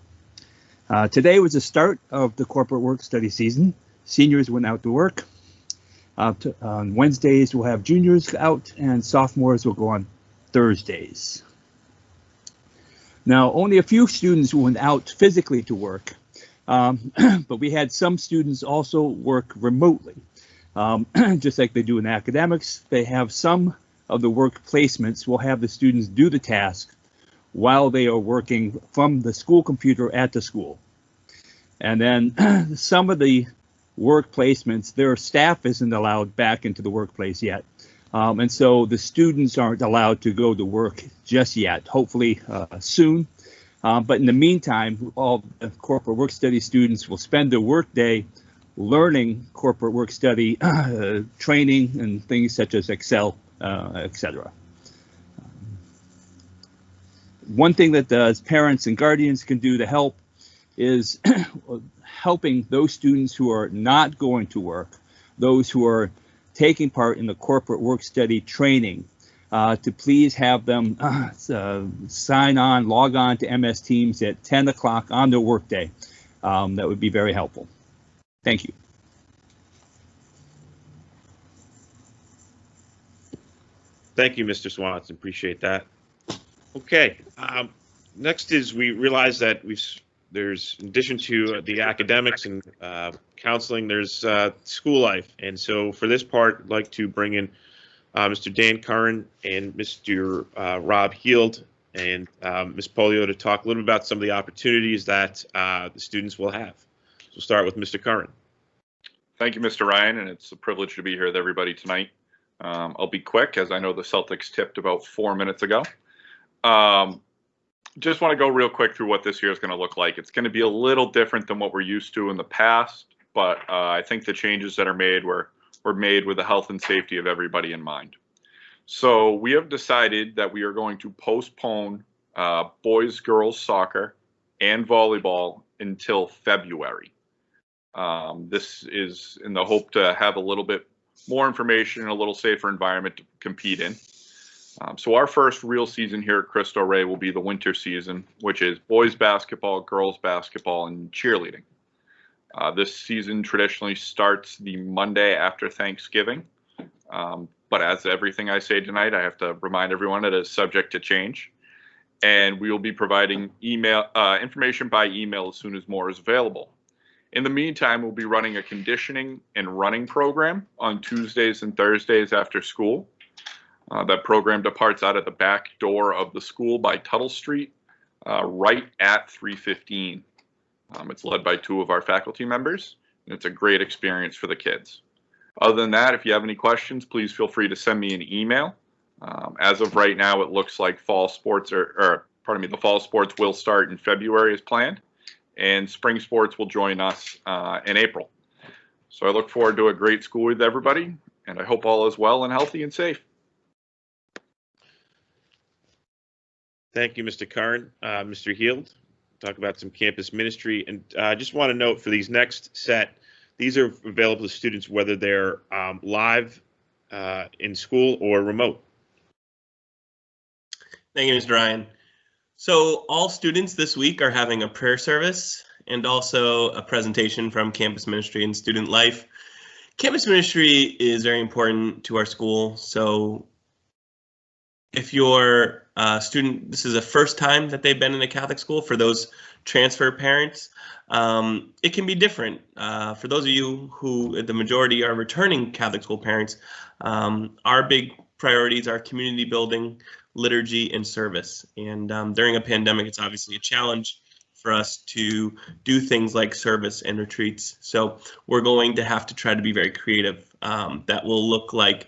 Today was the start of the corporate work study season. Seniors went out to work. On Wednesdays, we'll have juniors out, and sophomores will go on Thursdays. Now, only a few students went out physically to work, but we had some students also work remotely. Just like they do in academics, they have some of the work placements will have the students do the task while they are working from the school computer at the school. And then some of the work placements, their staff isn't allowed back into the workplace yet. And so the students aren't allowed to go to work just yet, hopefully soon. But in the meantime, all the corporate work study students will spend their work day learning corporate work study training and things such as Excel, etc. One thing that parents and guardians can do to help is helping those students who are not going to work, those who are taking part in the corporate work study training, to please have them log on to MS Teams at 10 o'clock on their workday. That would be very helpful. Thank you. Thank you, Mr. Swanson. Appreciate that. Okay. Next is we realize that there's, in addition to the academics and counseling, there's school life. And so for this part, I'd like to bring in Mr. Dan Curran and Mr. Rob Heald and Ms. Polio to talk a little bit about some of the opportunities that the students will have. We'll start with Mr. Curran. Thank you, Mr. Ryan, and it's a privilege to be here with everybody tonight. I'll be quick, as I know the Celtics tipped about 4 minutes ago. Just want to go real quick through what this year is going to look like. It's going to be a little different than what we're used to in the past, but I think the changes that are made were made with the health and safety of everybody in mind. So we have decided that we are going to postpone boys, girls soccer and volleyball until February. This is in the hope to have a little bit more information and a little safer environment to compete in. So our first real season here at Cristo Rey will be the winter season, which is boys basketball, girls basketball, and cheerleading. This season traditionally starts the Monday after Thanksgiving. But as everything I say tonight, I have to remind everyone that it is subject to change. And we will be providing information by email as soon as more is available. In the meantime, we'll be running a conditioning and running program on Tuesdays and Thursdays after school. That program departs out of the back door of the school by Tuttle Street, right at 3:15. It's led by 2 of our faculty members, and it's a great experience for the kids. Other than that, if you have any questions, please feel free to send me an email. As of right now, it looks like fall sports the fall sports will start in February as planned, and spring sports will join us in April. So I look forward to a great school with everybody, and I hope all is well and healthy and safe. Thank you, Mr. Curran. Mr. Heald, talk about some campus ministry. And I just want to note for these next set, these are available to students whether they're live in school or remote. Thank you, Mr. Ryan. So all students this week are having a prayer service and also a presentation from campus ministry and student life. Campus ministry is very important to our school. So if you're a student, this is the first time that they've been in a Catholic school. For those transfer parents, it can be different. For those of you who, the majority are returning Catholic school parents, our big priorities are community building, liturgy, and service. And during a pandemic, it's obviously a challenge for us to do things like service and retreats. So we're going to have to try to be very creative. That will look like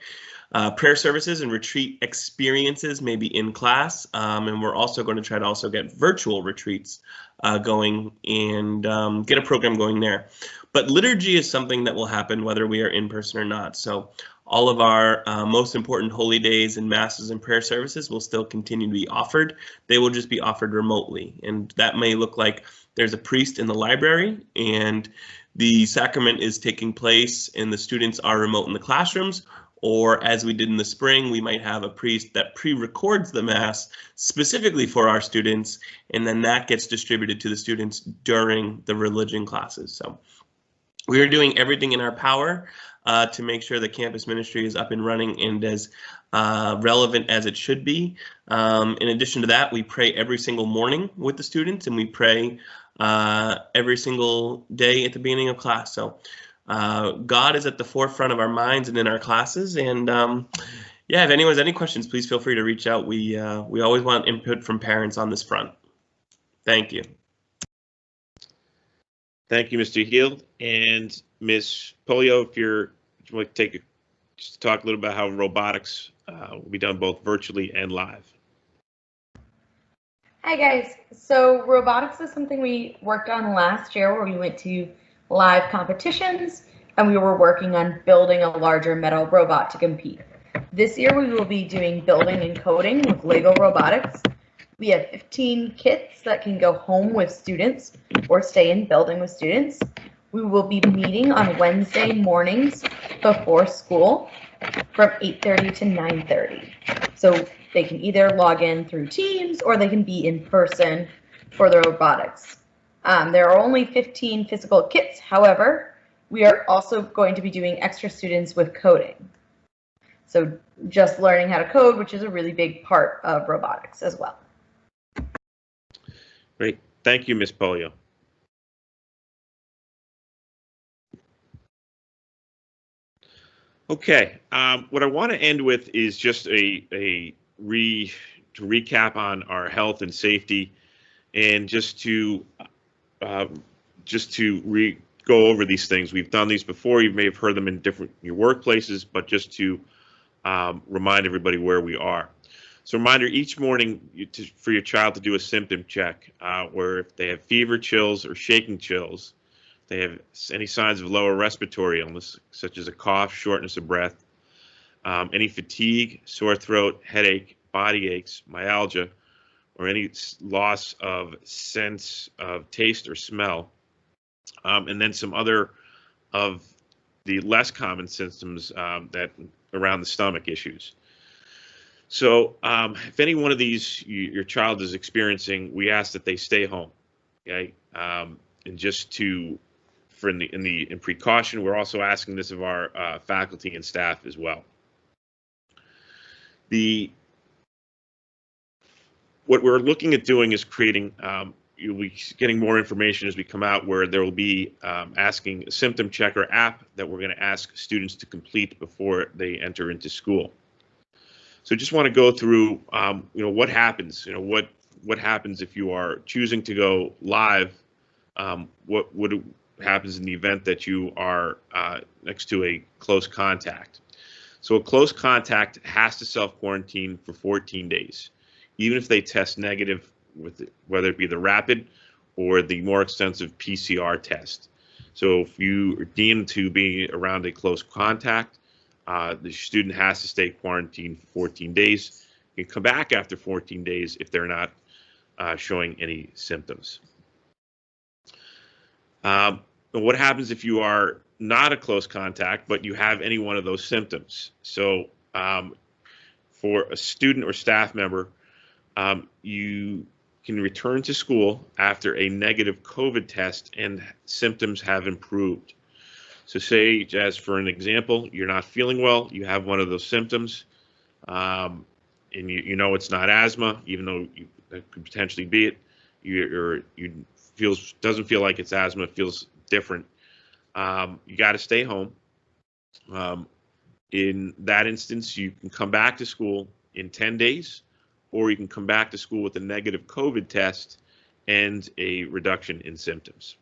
prayer services and retreat experiences, maybe in class. And we're also going to try to also get virtual retreats going and get a program going there. But liturgy is something that will happen whether we are in person or not. So all of our most important holy days and masses and prayer services will still continue to be offered. They will just be offered remotely. And that may look like there's a priest in the library and the sacrament is taking place and the students are remote in the classrooms. Or as we did in the spring, we might have a priest that pre-records the Mass specifically for our students, and then that gets distributed to the students during the religion classes. So we are doing everything in our power to make sure the campus ministry is up and running and as relevant as it should be. In addition to that, we pray every single morning with the students, and we pray every single day at the beginning of class. So God is at the forefront of our minds and in our classes. And yeah, if anyone has any questions, please feel free to reach out. We always want input from parents on this front. Thank you. Thank you, Mr. Heald. And Ms. Polio, if you're like to just talk a little about how robotics will be done both virtually and live. Hi guys. So robotics is something we worked on last year where we went to live competitions and we were working on building a larger metal robot to compete. This year we will be doing building and coding with Lego robotics. We have 15 kits that can go home with students or stay in building with students. We will be meeting on Wednesday mornings before school from 8:30 to 9:30. So they can either log in through Teams or they can be in person for the robotics. There are only 15 physical kits. However, we are also going to be doing extra students with coding. So just learning how to code, which is a really big part of robotics as well. Great. Thank you, Ms. Polio. Okay. What I want to end with is just to recap on our health and safety, and just to go over these things. We've done these before. You may have heard them in your workplaces, but just to remind everybody where we are. So reminder, each morning for your child to do a symptom check, where if they have fever, chills, or shaking chills, they have any signs of lower respiratory illness, such as a cough, shortness of breath, any fatigue, sore throat, headache, body aches, myalgia, or any loss of sense of taste or smell, and then some other of the less common symptoms that around the stomach issues. So if any one of these your child is experiencing, we ask that they stay home. Okay, and just in precaution, we're also asking this of our faculty and staff as well. What we're looking at doing is creating you'll be getting more information as we come out, where there will be asking a symptom checker app that we're going to ask students to complete before they enter into school. So just want to go through, what happens, what happens if you are choosing to go live, what happens in the event that you are next to a close contact. So a close contact has to self-quarantine for 14 days, even if they test negative, whether it be the rapid or the more extensive PCR test. So if you are deemed to be around a close contact, the student has to stay quarantined for 14 days. You can come back after 14 days if they're not showing any symptoms. What happens if you are not a close contact, but you have any one of those symptoms? So for a student or staff member, you can return to school after a negative COVID test and symptoms have improved. So say, as for an example, you're not feeling well, you have one of those symptoms, and you know it's not asthma, even though that could potentially be it. Doesn't feel like it's asthma, it feels different. You got to stay home. In that instance, you can come back to school in 10 days, or you can come back to school with a negative COVID test and a reduction in symptoms.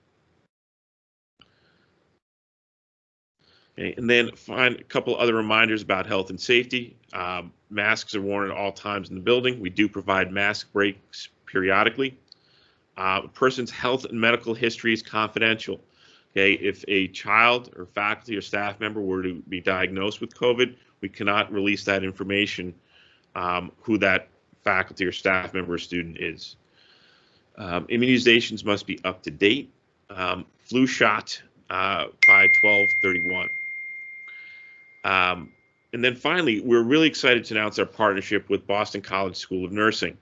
Okay, and then find a couple other reminders about health and safety. Masks are worn at all times in the building. We do provide mask breaks periodically. A person's health and medical history is confidential. Okay, if a child or faculty or staff member were to be diagnosed with COVID, we cannot release that information, who that faculty or staff member or student is. Immunizations must be up to date. Flu shot by 12/31. And then finally, we're really excited to announce our partnership with Boston College School of Nursing.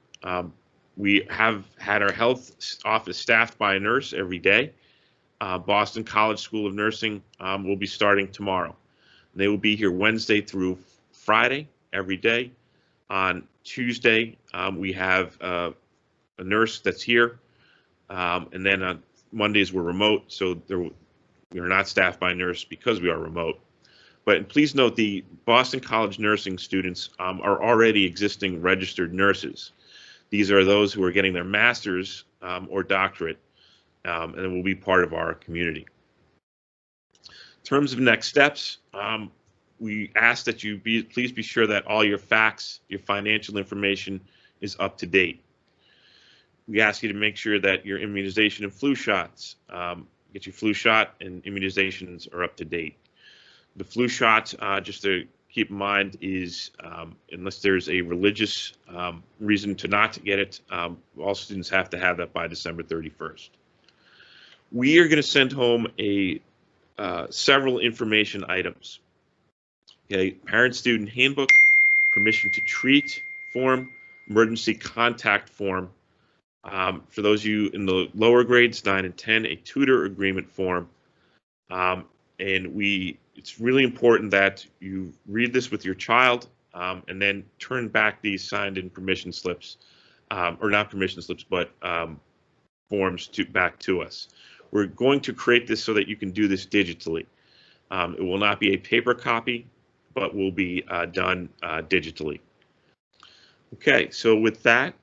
We have had our health office staffed by a nurse every day. Boston College School of Nursing will be starting tomorrow. They will be here Wednesday through Friday every day. On Tuesday, we have a nurse that's here, and then on Mondays we're remote, so we are not staffed by a nurse because we are remote. But please note, the Boston College nursing students are already existing registered nurses. These are those who are getting their master's or doctorate, and will be part of our community. In terms of next steps, we ask that you please be sure that all your facts, your financial information is up to date. We ask you to make sure that your immunization and flu shots, get your flu shot and immunizations are up to date. The flu shot, just to keep in mind, is unless there's a religious reason to not get it, all students have to have that by December 31st. We are going to send home several information items. Okay, parent-student handbook, permission to treat form, emergency contact form. For those of you in the lower grades, 9 and 10, a tutor agreement form. And it's really important that you read this with your child and then turn back these signed-in permission slips, or not permission slips, but forms back to us. We're going to create this so that you can do this digitally. It will not be a paper copy, but will be done digitally. Okay, so with that,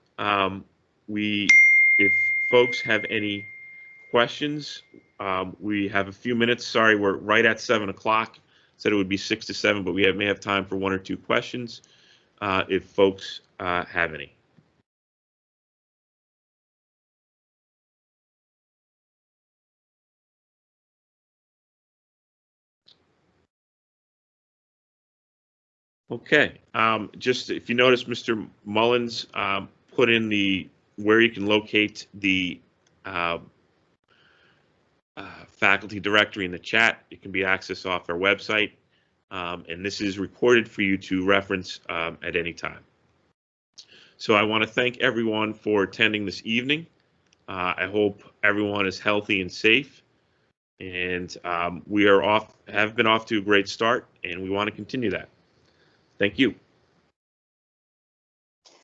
if folks have any questions, we have a few minutes. Sorry, we're right at 7 o'clock. Said it would be 6 to 7, but we may have time for 1 or 2 questions if folks have any. Okay, just if you notice, Mr. Mullins put in where you can locate the faculty directory in the chat. It can be accessed off our website, and this is recorded for you to reference at any time. So I want to thank everyone for attending this evening. I hope everyone is healthy and safe, and we have been off to a great start, and we want to continue that. Thank you.